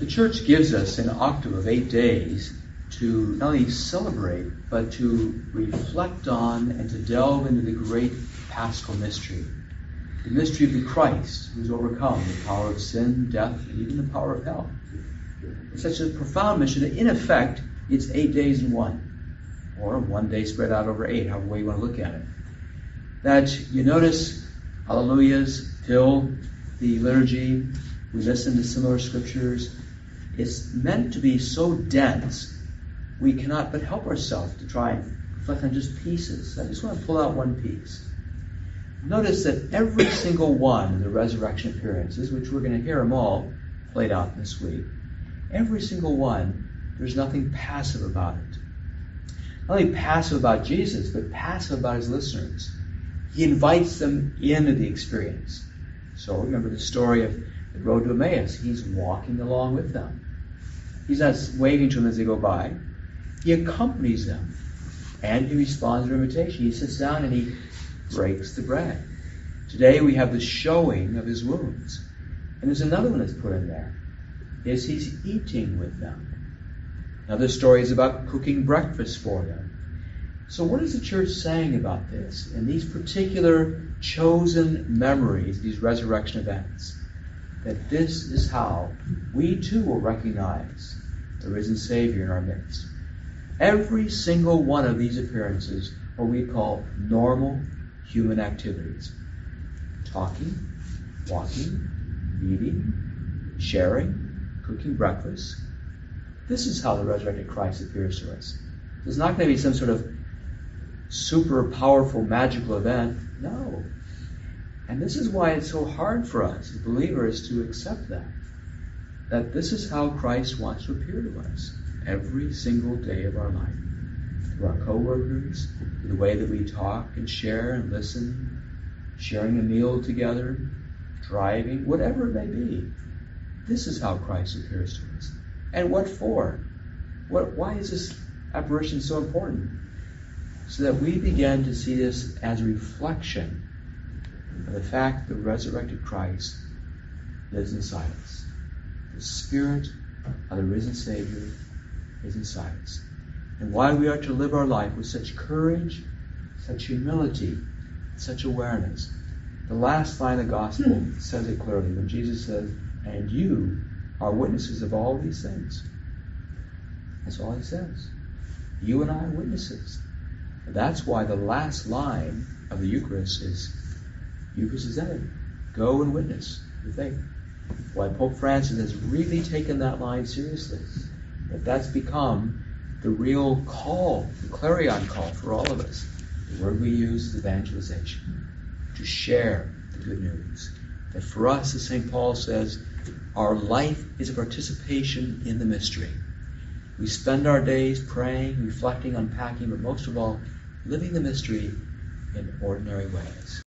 The Church gives us an octave of 8 days to not only celebrate, but to reflect on and to delve into the great Paschal mystery. The mystery of the Christ who's overcome the power of sin, death, and even the power of hell. It's such a profound mystery that, in effect, it's 8 days in one. Or 1 day spread out over 8, however way you want to look at it. That you notice Alleluias fill the liturgy. We listen to similar scriptures. It's meant to be so dense, we cannot but help ourselves to try and reflect on just pieces. I just want to pull out one piece. Notice that every single one of the resurrection appearances, which we're going to hear them all played out this week, every single one, there's nothing passive about it. Not only passive about Jesus, but passive about his listeners. He invites them into the experience. So remember the story of the road to Emmaus. He's walking along with them. He's not waving to them as they go by. He accompanies them. And he responds to their invitation. He sits down and he breaks the bread. Today we have the showing of his wounds. And there's another one that's put in there. Is he's eating with them. Another story is about cooking breakfast for them. So what is the Church saying about this? In these particular chosen memories, these resurrection events, that this is how we too will recognize the risen Savior in our midst. Every single one of these appearances are what we call normal human activities. Talking, walking, eating, sharing, cooking breakfast. This is how the resurrected Christ appears to us. It's not going to be some sort of super powerful magical event. No. And this is why it's so hard for us as believers to accept that this is how Christ wants to appear to us every single day of our life. To our co-workers, to the way that we talk and share and listen, sharing a meal together, driving, whatever it may be. This is how Christ appears to us. And what for? Why is this apparition so important? So that we begin to see this as a reflection of the fact that the resurrected Christ lives inside us. The Spirit of the risen Savior is inside us. And why we are to live our life with such courage, such humility, such awareness. The last line of the Gospel says it clearly when Jesus says, "And you are witnesses of all these things." That's all he says. You and I are witnesses. And that's why the last line of the Eucharist is ended. Go and witness the faith. Why Pope Francis has really taken that line seriously. That's become the real call, the clarion call for all of us. The word we use is evangelization. To share the good news. That for us, as St. Paul says, our life is a participation in the mystery. We spend our days praying, reflecting, unpacking, but most of all, living the mystery in ordinary ways.